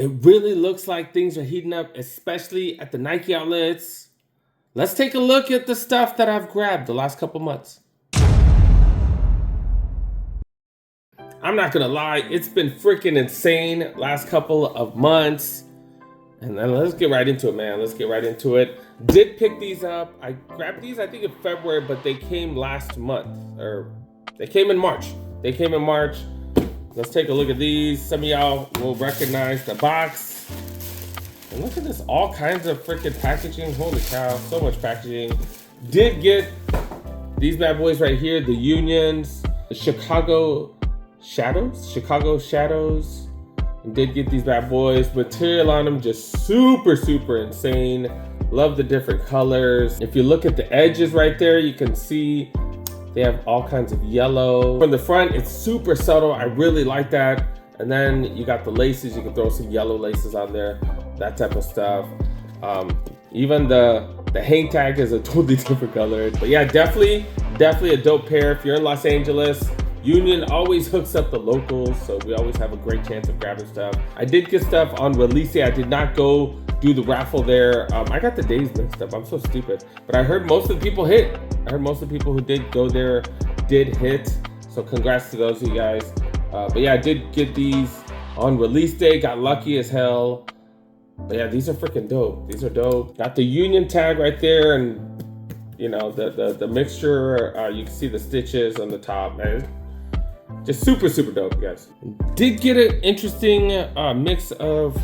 It really looks like things are heating up, especially at the Nike outlets. Let's take a look at the stuff that I've grabbed the last couple months. I'm not gonna lie, it's been freaking insane last couple of months. And then let's get right into it, man. Let's get right into it. Did pick these up. I grabbed these, I think, in February, but they came last month. Or they came in March. They came in March. Let's take a look at these. Some of y'all will recognize the box. And look at this, all kinds of freaking packaging. Holy cow, so much packaging. Did get these bad boys right here, the Unions, the Chicago Shadows. And did get these bad boys. Material on them just super insane. Love the different colors. If you look at the edges right there, you can see they have all kinds of yellow. From the front, it's super subtle. I really like that. And then you got the laces. You can throw some yellow laces on there, that type of stuff. Even the hang tag is a totally different color. But yeah, definitely a dope pair. If you're in Los Angeles, Union always hooks up the locals, so we always have a great chance of grabbing stuff. I did get stuff on release day. I did not go do the raffle there. I got the days mixed up. I'm so stupid. But I heard most of the people hit. I heard most of the people who did go there did hit. So congrats to those of you guys. But yeah, I did get these on release day. Got lucky as hell. But yeah, these are freaking dope. These are dope. Got the Union tag right there, and you know the mixture. You can see the stitches on the top, man. Just super dope, guys. Did get an interesting mix of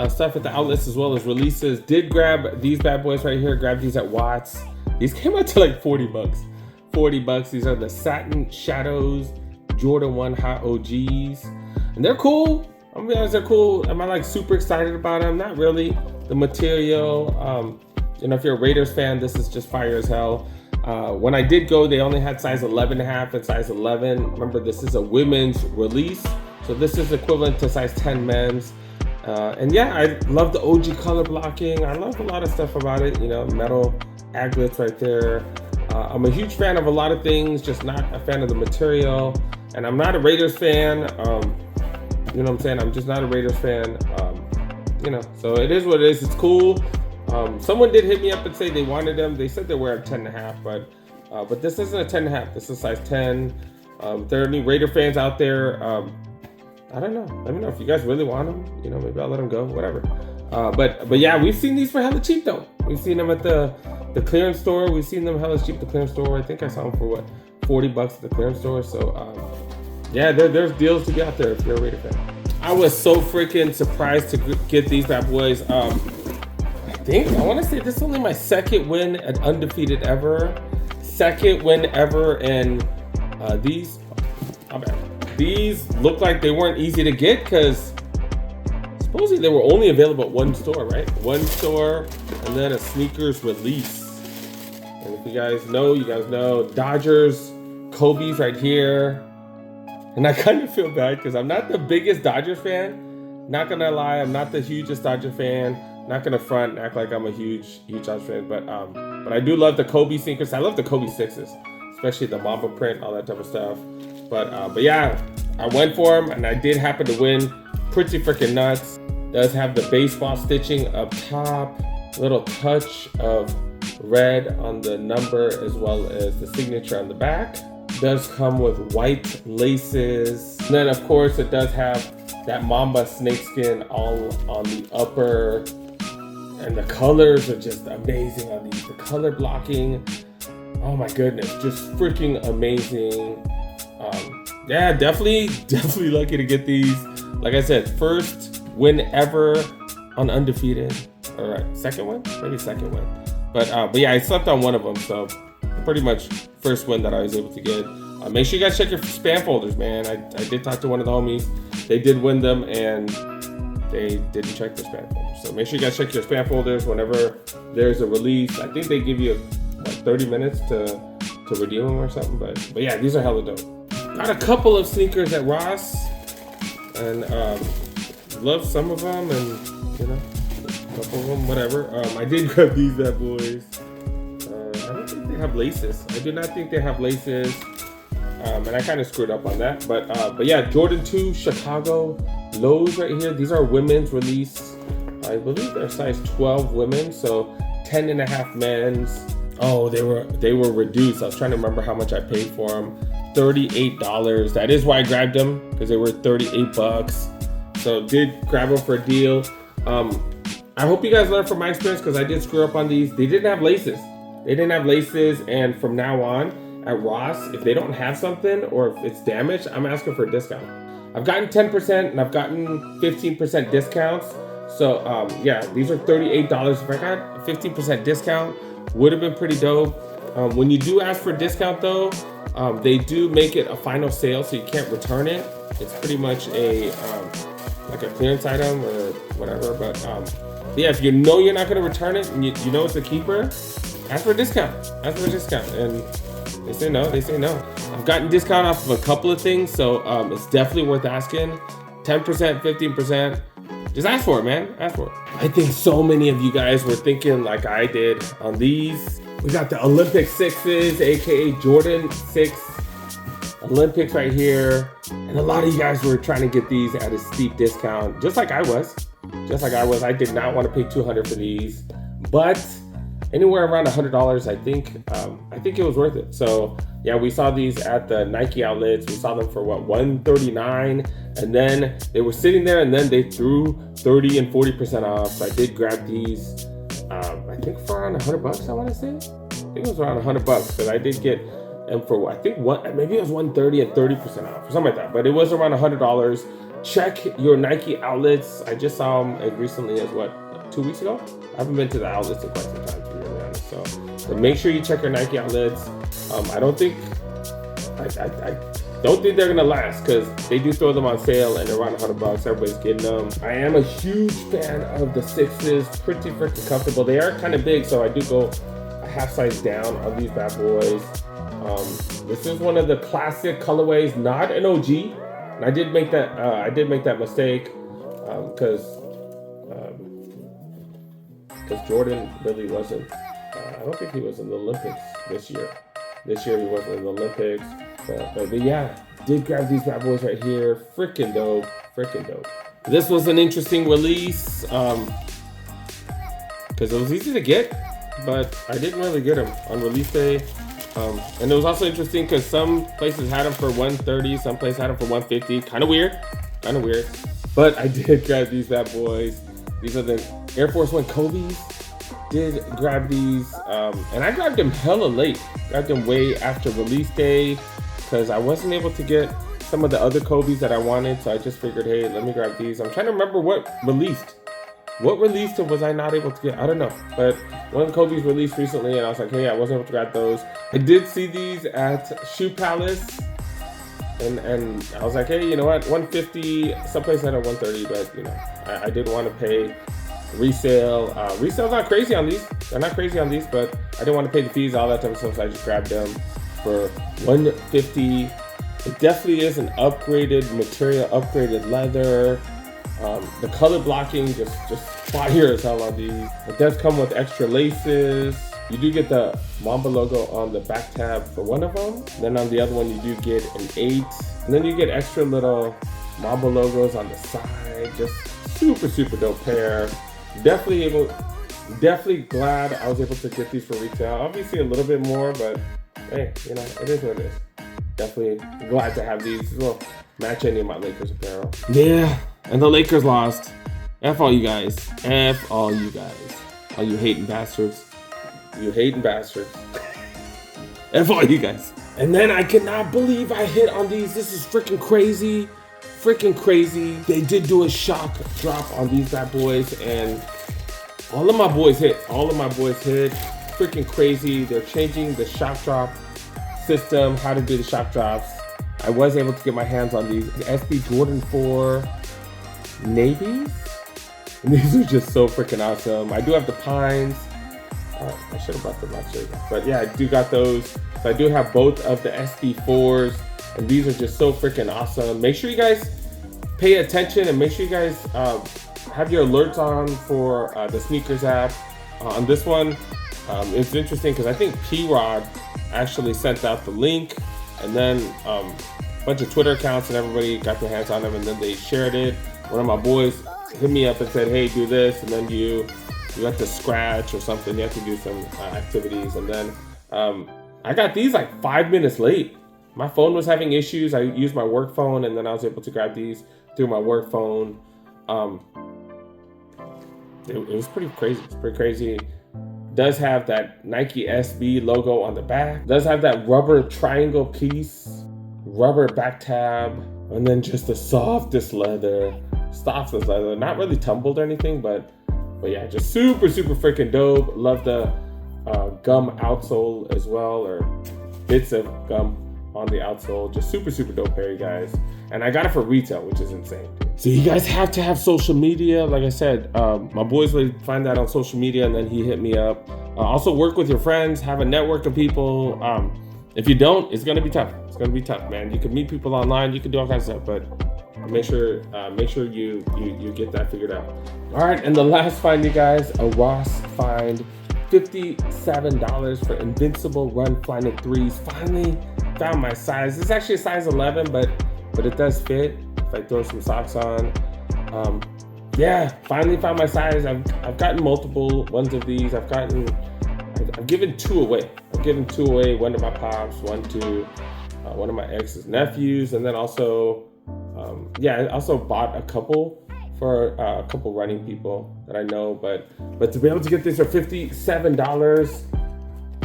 stuff at the outlets as well as releases. Did grab these bad boys right here. Grabbed these at Watts. These came out to like 40 bucks. 40 bucks. These are the Satin Shadows Jordan 1 Hot OGs. And they're cool. I'm gonna be honest, they're cool. Am I like super excited about them? Not really. The material, you know, if you're a Raiders fan, this is just fire as hell. When I did go, they only had size 11.5 and size 11. Remember, this is a women's release, so this is equivalent to size 10 men's. And yeah, I love the OG color blocking. I love a lot of stuff about it. You know, metal aglets right there. I'm a huge fan of a lot of things, just not a fan of the material. And I'm not a Raiders fan. You know what I'm saying? I'm just not a Raiders fan. You know, so it is what it is. It's cool. Someone did hit me up and say they wanted them. They said they were a 10.5, but this isn't a 10.5. This is size 10. If there are any Raider fans out there, I don't know. Let me know if you guys really want them. You know, maybe I'll let them go. Whatever. But yeah, we've seen these for hella cheap though. We've seen them at the clearance store. We've seen them hella cheap at the clearance store. I think I saw them for what, 40 bucks at the clearance store. So yeah, there's deals to be out there if you're a Raider fan. I was so freaking surprised to get these bad boys. I want to say this is only my second win at undefeated ever. Second win ever, and these look like they weren't easy to get because supposedly they were only available at one store, right? One store, and then a sneakers release. And if you guys know Dodgers, Kobe's right here. And I kind of feel bad because I'm not the biggest Dodgers fan. Not gonna lie, I'm not the hugest Dodger fan. Not gonna front and act like I'm a huge Dodgers fan, but I do love the Kobe sneakers. I love the Kobe 6s, especially the Mamba print, all that type of stuff. But yeah, I went for them and I did happen to win. Pretty freaking nuts. Does have the baseball stitching up top, little touch of red on the number as well as the signature on the back. Does come with white laces. And then of course it does have that Mamba snakeskin all on the upper. And the colors are just amazing on these. The color blocking, oh my goodness, just freaking amazing. Yeah, definitely lucky to get these. Like I said, first win ever on undefeated. All right, second win, maybe second win. But yeah, I slept on one of them, so pretty much first win that I was able to get. Make sure you guys check your spam folders, man. I did talk to one of the homies. They did win them, and they didn't check their spam folders. So make sure you guys check your spam folders whenever there's a release. I think they give you like 30 minutes to redeem them or something. But yeah, these are hella dope. Got a couple of sneakers at Ross, and love some of them, and you know, a couple of them, whatever. I did grab these bad boys. I don't think they have laces. I do not think they have laces. And I kind of screwed up on that. But yeah, Jordan 2 Chicago lows right here. These are women's release. I believe they're size 12 women, so 10 and a half men's. Oh, they were reduced. I was trying to remember how much I paid for them. $38. That is why I grabbed them, because they were 38 bucks. So did grab them for a deal. I hope you guys learned from my experience, because I did screw up on these. They didn't have laces. They didn't have laces, and from now on at Ross, if they don't have something or if it's damaged, I'm asking for a discount. I've gotten 10% and I've gotten 15% discounts. So yeah, these are $38. If I got a 15% discount, would have been pretty dope. When you do ask for a discount though, they do make it a final sale, so you can't return it. It's pretty much a like a clearance item or whatever. But yeah, if you know you're not gonna return it and you know it's a keeper, ask for a discount. Ask for a discount, and they say no. They say no. I've gotten discount off of a couple of things, so it's definitely worth asking. 10%, 15%. Just ask for it, man. Ask for it. I think so many of you guys were thinking like I did on these. We got the Olympic 6s, aka Jordan 6 Olympics right here. And a lot of you guys were trying to get these at a steep discount, just like I was. I did not want to pay $200 for these, but anywhere around $100, I think it was worth it. So yeah, we saw these at the Nike outlets. We saw them for what, $139, and then they were sitting there, and then they threw 30 and 40% off. So I did grab these. I think for around $100. I want to say. I think it was around $100, but I did get them for maybe it was $130 and 30% off or something like that. But it was around $100. Check your Nike outlets. I just saw them as recently as 2 weeks ago. I haven't been to the outlets in quite some time, to be really honest. So make sure you check your Nike outlets. I don't think they're gonna last, because they do throw them on sale and they're around $100. Everybody's getting them. I am a huge fan of the 6s. Pretty freaking comfortable. They are kind of big, so I do go a half size down on these bad boys. This is one of the classic colorways, not an OG. And I did make that mistake because Jordan really wasn't. I don't think he was in the Olympics this year. This year he wasn't in the Olympics. But yeah, did grab these bad boys right here. Freaking dope. Freaking dope. This was an interesting release because it was easy to get, but I didn't really get them on release day. And it was also interesting because some places had them for $130, some places had them for $150. Kind of weird. But I did grab these bad boys. These are the Air Force One Kobe's. Did grab these, and I grabbed them hella late. Grabbed them way after release day because I wasn't able to get some of the other Kobe's that I wanted. So I just figured, hey, let me grab these. I'm trying to remember what released. What released and was I not able to get? I don't know. But one of the Kobe's released recently, and I was like, hey, I wasn't able to grab those. I did see these at Shoe Palace, and I was like, hey, you know what? $150. Someplace had a $130, but you know, I didn't want to pay resale. Resale's not crazy on these. They're not crazy on these, but I didn't want to pay the fees, all that type of stuff, so I just grabbed them for $150. It definitely is an upgraded material, upgraded leather. The color blocking just fire as hell on these. It does come with extra laces. You do get the Mamba logo on the back tab for one of them. Then on the other one, you do get an 8. And then you get extra little Mamba logos on the side. Just super dope pair. Definitely glad I was able to get these for retail. Obviously a little bit more, but hey, you know, it is what it is. Definitely glad to have these. This will match any of my Lakers apparel. Yeah, and the Lakers lost. F all you guys. F all you guys. All you hating bastards. You hating bastards. F all you guys. And then I cannot believe I hit on these. This is freaking crazy. They did do a shock drop on these bad boys, and all of my boys hit. Freaking crazy. They're changing the shock drop system, how to do the shock drops. I was able to get my hands on these SB Jordan 4 navies. And these are just so freaking awesome. I do have the Pines. I should have brought them actually. But yeah, I do got those. So I do have both of the SB4s. And these are just so freaking awesome. Make sure you guys pay attention and make sure you guys have your alerts on for the sneakers app. On this one, it's interesting because I think P-Rod actually sent out the link, and then a bunch of Twitter accounts and everybody got their hands on them, and then they shared it. one of my boys hit me up and said, hey, do this, and then you have to scratch or something. You have to do some activities, and then I got these like 5 minutes late. My phone was having issues. I used my work phone, and then I was able to grab these through my work phone. It was pretty crazy. It's pretty crazy. Does have that Nike SB logo on the back. Does have that rubber triangle piece, rubber back tab, and then just the softest leather. Not really tumbled or anything, but yeah, just super freaking dope. Love the gum outsole as well, or bits of gum on the outsole. Just super dope pair, you guys. And I got it for retail, which is insane. So you guys have to have social media. Like I said, my boys would find that on social media, and then he hit me up. Also work with your friends, have a network of people. If you don't, it's gonna be tough. It's gonna be tough, man. You can meet people online, you can do all kinds of stuff, but make sure you get that figured out. All right, and the last find, you guys, a Ross find, $57 for Invincible Run Flyknit 3s. Finally found my size. It's actually a size 11, but it does fit if I throw some socks on. Yeah, finally found my size. I've gotten multiple ones of these. I've given 2 away. One to my pops, one to one of my ex's nephews, and then also, I also bought a couple for a couple running people that I know. But to be able to get this for $57,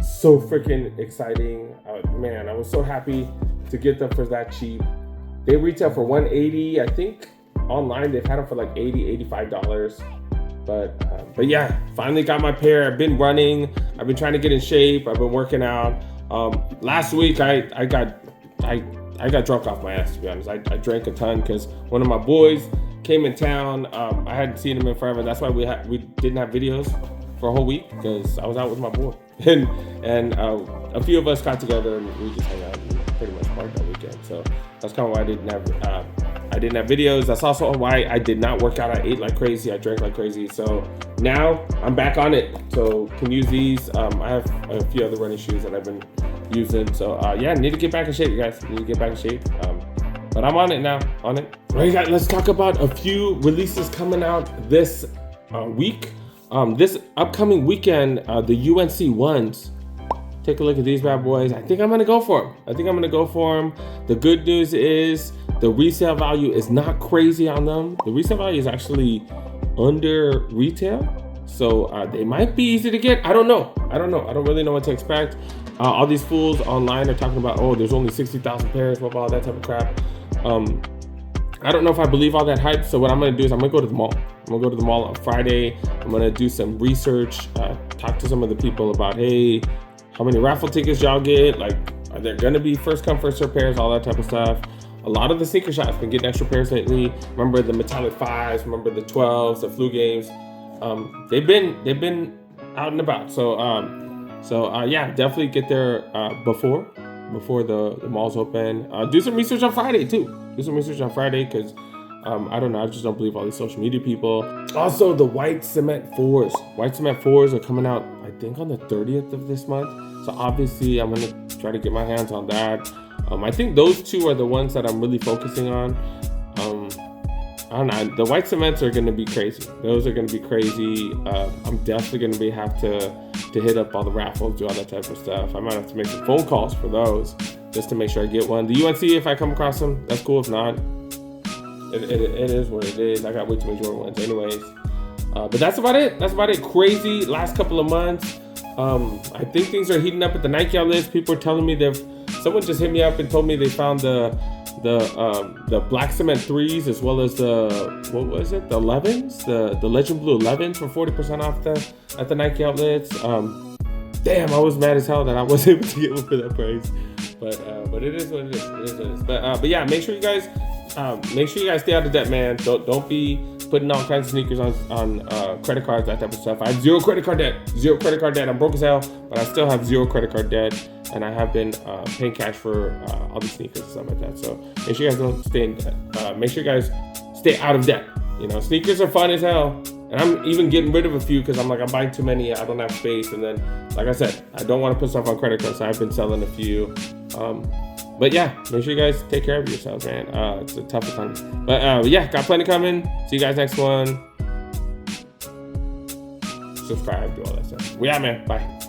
so freaking exciting. Man, I was so happy to get them for that cheap. They retail for $180. I think online they've had them for like $80, $85. But yeah, finally got my pair. I've been running. I've been trying to get in shape. I've been working out. Last week I got drunk off my ass, to be honest. I drank a ton because one of my boys came in town. I hadn't seen him in forever. That's why we didn't have videos for a whole week, because I was out with my boy. and a few of us got together and we just hung out and pretty much partied that weekend. So that's kind of why I didn't have videos. That's also why I did not work out. I ate like crazy. I drank like crazy. So now I'm back on it. So can use these. I have a few other running shoes that I've been using. So yeah, need to get back in shape, you guys. Need to get back in shape. But I'm on it now. On it. All right, guys. Let's talk about a few releases coming out this week. This upcoming weekend, the UNC ones. Take a look at these bad boys. I think I'm gonna go for them. The good news is the resale value is not crazy on them. The resale value is actually under retail. So they might be easy to get. I don't know. I don't really know what to expect. All these fools online are talking about, oh, there's only 60,000 pairs, blah, blah, that type of crap. I don't know if I believe all that hype. So what I'm gonna do is I'm gonna go to the mall. I'm gonna go to the mall on Friday. I'm gonna do some research, talk to some of the people about, hey, how many raffle tickets y'all get? Like, are there gonna be first come, first serve pairs, all that type of stuff. A lot of the sneaker shops been getting extra pairs lately. Remember the metallic 5s, remember the 12s, the flu games. They've been out and about. So yeah, definitely get there before the malls open. Do some research on Friday too. Because I don't know, I just don't believe all these social media people. Also, the white cement 4s. White cement 4s are coming out, I think, on the 30th of this month. So obviously I'm gonna try to get my hands on that. I think those two are the ones that I'm really focusing on. I don't know, the white cements are gonna be crazy. Those are gonna be crazy. I'm definitely gonna have to hit up all the raffles, do all that type of stuff. I might have to make some phone calls for those just to make sure I get one. The UNC, if I come across them, that's cool. If not, it is what it is. I got way too many Jordan ones anyways. But that's about it. Crazy last couple of months. I think things are heating up at the Nike outlets. People are telling me someone just hit me up and told me they found the black cement 3s as well as the 11s, the Legend Blue 11s for 40% off at the Nike outlets. Damn, I was mad as hell that I wasn't able to get one for that price. But it is what it is. But yeah, make sure you guys stay out of debt, man. Don't be putting all kinds of sneakers on credit cards, that type of stuff. I have zero credit card debt. I'm broke as hell, but I still have zero credit card debt, and I have been paying cash for all these sneakers and stuff like that. So make sure you guys don't stay in debt. Make sure you guys stay out of debt. You know, sneakers are fun as hell, and I'm even getting rid of a few because I'm buying too many. I don't have space, and then, like I said, I don't want to put stuff on credit cards. So I've been selling a few. But yeah, make sure you guys take care of yourselves, man. It's a tough economy. But yeah, got plenty coming. See you guys next one. Subscribe, do all that stuff. We out, man. Bye.